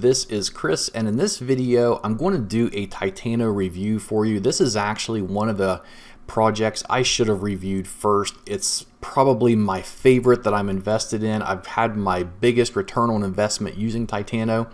This is Chris, and in this video I'm going to do a Titano review for you. This is actually one of the projects I should have reviewed first. It's probably my favorite that I'm invested in. I've had my biggest return on investment using Titano.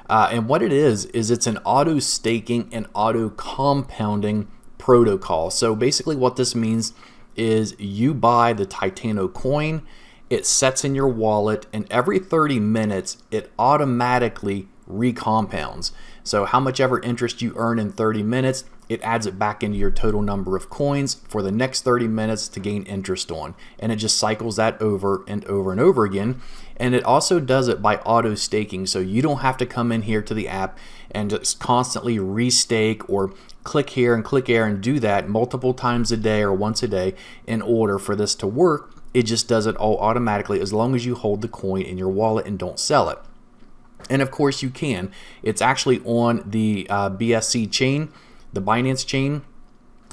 And what it is it's an auto staking and auto compounding protocol. So basically what this means is you buy the Titano coin, it sets in your wallet, and every 30 minutes it automatically recompounds. So how much ever interest you earn in 30 minutes, it adds it back into your total number of coins for the next 30 minutes to gain interest on. And it just cycles that over and over and over again. And it also does it by auto staking. So you don't have to come in here to the app and just constantly restake or click here and click there and do that multiple times a day or once a day in order for this to work. It just does it all automatically as long as you hold the coin in your wallet and don't sell it. And of course you can. It's actually on the BSC chain, the Binance chain.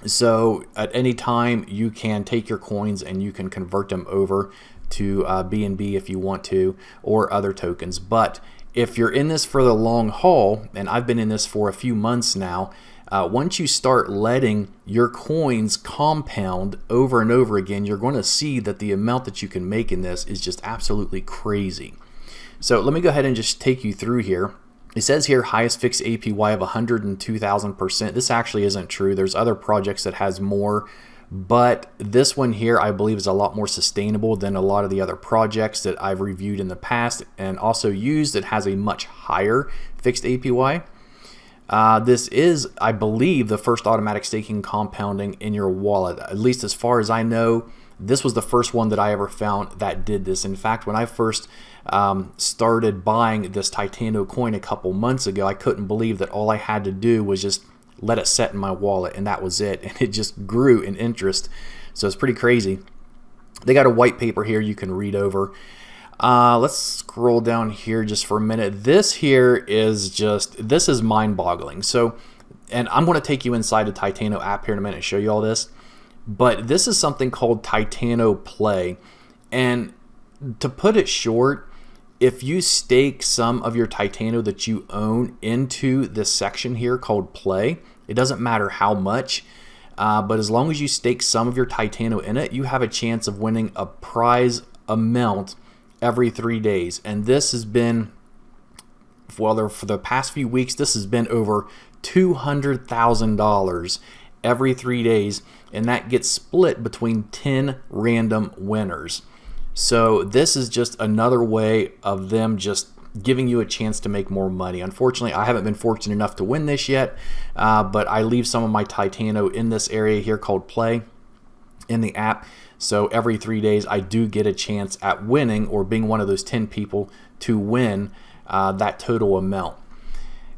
So at any time you can take your coins and you can convert them over to BNB if you want to, or other tokens. But if you're in this for the long haul, and I've been in this for a few months now, once you start letting your coins compound over and over again, you're going to see that the amount that you can make in this is just absolutely crazy. So let me go ahead and just take you through here. It says here highest fixed APY of 102,000%. This actually isn't true. There's other projects that has more, but this one here I believe is a lot more sustainable than a lot of the other projects that I've reviewed in the past and also used. It has a much higher fixed APY. This is, I believe, the first automatic staking compounding in your wallet. At least as far as I know, this was the first one that I ever found that did this. In fact, when I first started buying this Titano coin a couple months ago, I couldn't believe that all I had to do was just let it set in my wallet, and that was it. And it just grew in interest. So it's pretty crazy. They got a white paper here you can read over. Let's scroll down here just for a minute. This here is just, this is mind-boggling. So, and I'm going to take you inside the Titano app here in a minute and show you all this. But this is something called Titano Play. And to put it short, if you stake some of your Titano that you own into this section here called Play, it doesn't matter how much, but as long as you stake some of your Titano in it, you have a chance of winning a prize amount every 3 days. And this has been, well, for the past few weeks, this has been over $200,000 every 3 days, and that gets split between 10 random winners. So this is just another way of them just giving you a chance to make more money. Unfortunately, I haven't been fortunate enough to win this yet, but I leave some of my Titano in this area here called Play in the app. So every 3 days I do get a chance at winning or being one of those 10 people to win that total amount.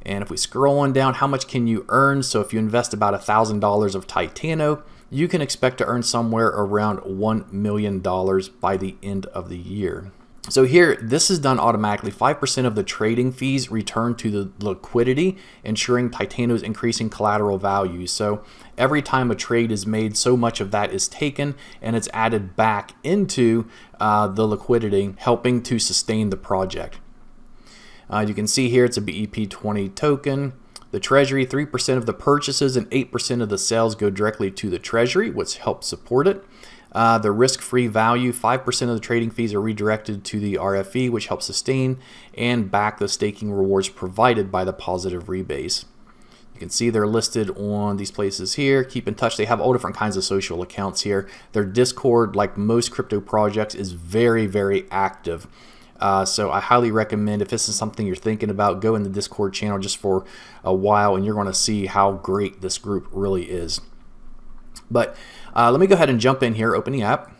And if we scroll on down, how much can you earn? So if you invest about $1,000 of Titano, you can expect to earn somewhere around $1 million by the end of the year. So here, this is done automatically. 5% of the trading fees return to the liquidity, ensuring Titano's increasing collateral value. So every time a trade is made, so much of that is taken and it's added back into the liquidity, helping to sustain the project. You can see here it's a BEP20 token. The Treasury, 3% of the purchases and 8% of the sales go directly to the Treasury, which helps support it. The risk-free value, 5% of the trading fees are redirected to the RFE, which helps sustain and back the staking rewards provided by the positive rebase. You can see they're listed on these places here. Keep in touch. They have all different kinds of social accounts here. Their Discord, like most crypto projects, is very, very active. So I highly recommend, if this is something you're thinking about, go in the Discord channel just for a while and you're going to see how great this group really is. But let me go ahead and jump in here, open the app.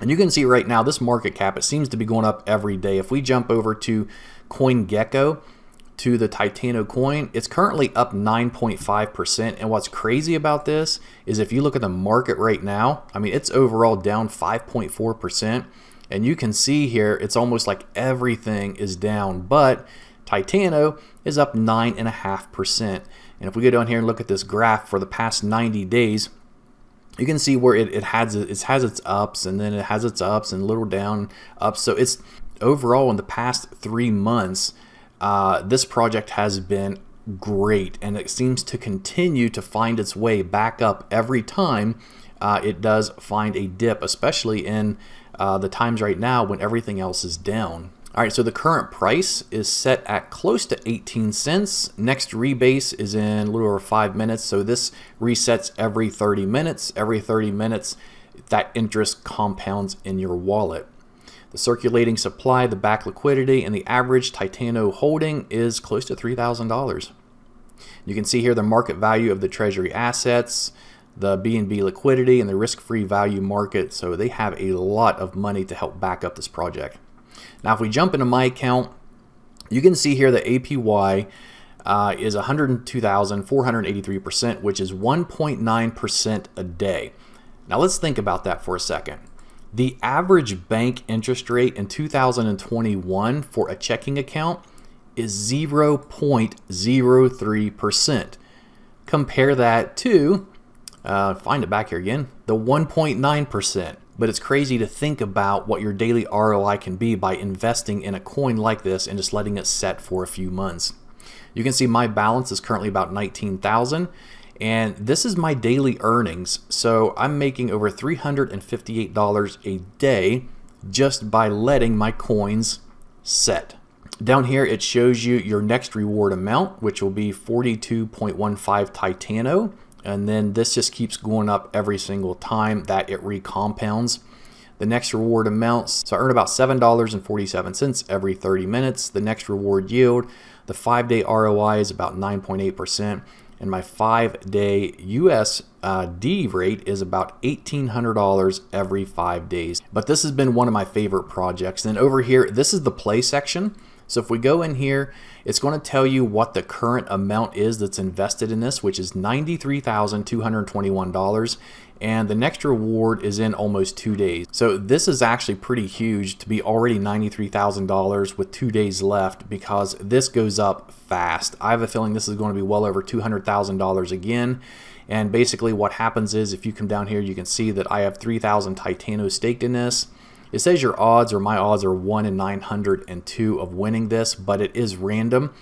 And you can see right now this market cap, it seems to be going up every day. If we jump over to CoinGecko, to the Titano coin, it's currently up 9.5%. And what's crazy about this is if you look at the market right now, I mean, it's overall down 5.4%. And you can see here, it's almost like everything is down, but Titano is up 9.5%. And if we go down here and look at this graph for the past 90 days, you can see where it has its ups, and then it has its ups and little down ups. So overall in the past 3 months, this project has been great, and it seems to continue to find its way back up every time it does find a dip, especially in the times right now when everything else is down. All right, so the current price is set at close to 18 cents. Next rebase is in a little over 5 minutes, so this resets every 30 minutes. Every 30 minutes, that interest compounds in your wallet. The circulating supply, the back liquidity, and the average Titano holding is close to $3,000. You can see here the market value of the treasury assets, the BNB liquidity, and the risk-free value market. So they have a lot of money to help back up this project. Now, if we jump into my account, you can see here the APY is 102,483%, which is 1.9% a day. Now, let's think about that for a second. The average bank interest rate in 2021 for a checking account is 0.03%. Compare that to, find it back here again, the 1.9%. But it's crazy to think about what your daily ROI can be by investing in a coin like this and just letting it set for a few months. You can see my balance is currently about 19,000, and this is my daily earnings. So I'm making over $358 a day just by letting my coins set. Down here it shows you your next reward amount, which will be 42.15 Titano. And then this just keeps going up every single time that it recompounds. The next reward amounts, so I earn about $7.47 every 30 minutes. The next reward yield, the 5-day ROI is about 9.8%, and my 5-day USD rate is about $1,800 every 5 days. But this has been one of my favorite projects. And over here, this is the play section. So if we go in here, it's going to tell you what the current amount is that's invested in this, which is $93,221. And the next reward is in almost 2 days. So this is actually pretty huge to be already $93,000 with 2 days left, because this goes up fast. I have a feeling this is going to be well over $200,000 again. And basically what happens is, if you come down here, you can see that I have 3,000 Titano staked in this. It says your odds, or my odds, are 1 in 902 of winning this, but it is random.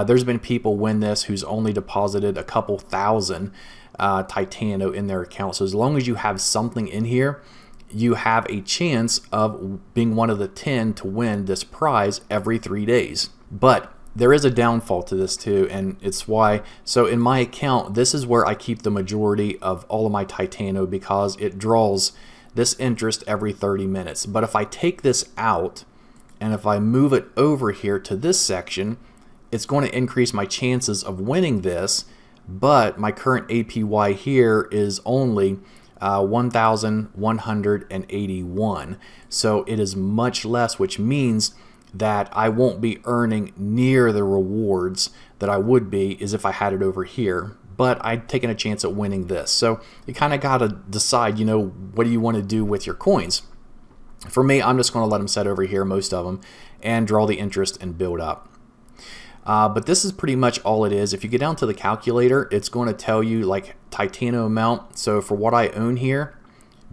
There's been people win this who's only deposited a couple thousand Titano in their account. So as long as you have something in here, you have a chance of being one of the 10 to win this prize every 3 days. But there is a downfall to this too, and it's why. So in my account, this is where I keep the majority of all of my Titano, because it draws this interest every 30 minutes. But if I take this out and if I move it over here to this section, it's going to increase my chances of winning this. But my current APY here is only 1,181. So it is much less, which means that I won't be earning near the rewards that I would be as if I had it over here. But I'd taken a chance at winning this. So you kind of got to decide, what do you want to do with your coins? For me, I'm just going to let them set over here, most of them, and draw the interest and build up. But this is pretty much all it is. If you get down to the calculator, it's going to tell you like Titano amount. So for what I own here,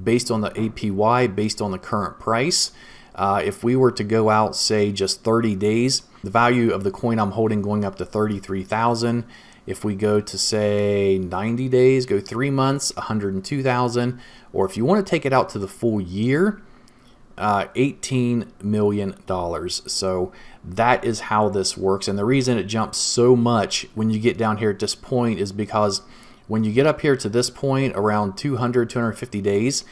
based on the APY, based on the current price, if we were to go out, say, just 30 days, the value of the coin I'm holding going up to 33,000. If we go to, say, 90 days, go 3 months, 102,000. Or if you want to take it out to the full year, $18 million. So that is how this works. And the reason it jumps so much when you get down here at this point is because when you get up here to this point, around 200, 250 days,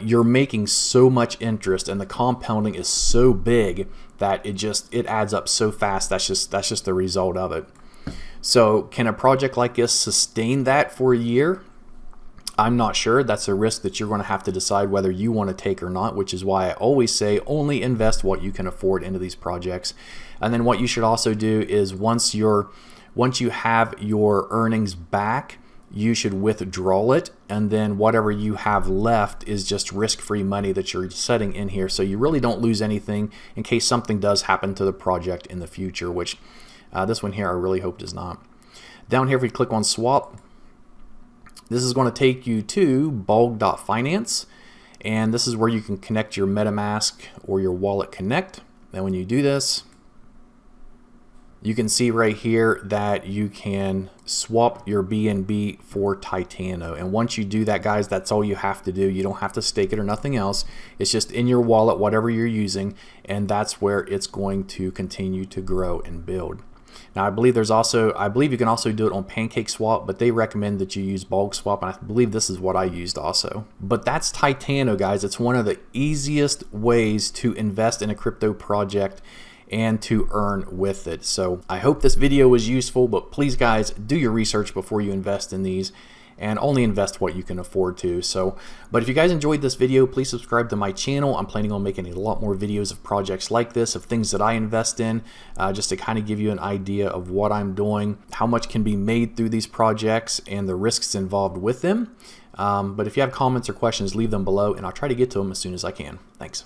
you're making so much interest, and the compounding is so big that it adds up so fast. That's just the result of it. So can a project like this sustain that for a year? I'm not sure. That's a risk that you're going to have to decide whether you want to take or not, which is why I always say only invest what you can afford into these projects. And then what you should also do is once you have your earnings back, you should withdraw it, and then whatever you have left is just risk-free money that you're setting in here, so you really don't lose anything in case something does happen to the project in the future, which this one here I really hope does not. Down here, if we click on swap, this is going to take you to Finance, and this is where you can connect your MetaMask or your Wallet Connect. Then when you do this, you can see right here that you can swap your BNB for Titano. And once you do that, guys, that's all you have to do. You don't have to stake it or nothing else. It's just in your wallet, whatever you're using, and that's where it's going to continue to grow and build. Now, I believe you can also do it on PancakeSwap, but they recommend that you use Bulk Swap, and I believe this is what I used also. But that's Titano, guys. It's one of the easiest ways to invest in a crypto project and to earn with it. So I hope this video was useful, but please, guys, do your research before you invest in these, and only invest what you can afford to. But if you guys enjoyed this video, please subscribe to my channel. I'm planning on making a lot more videos of projects like this, of things that I invest in, just to kind of give you an idea of what I'm doing, how much can be made through these projects, and the risks involved with them. But if you have comments or questions, leave them below, and I'll try to get to them as soon as I can. Thanks.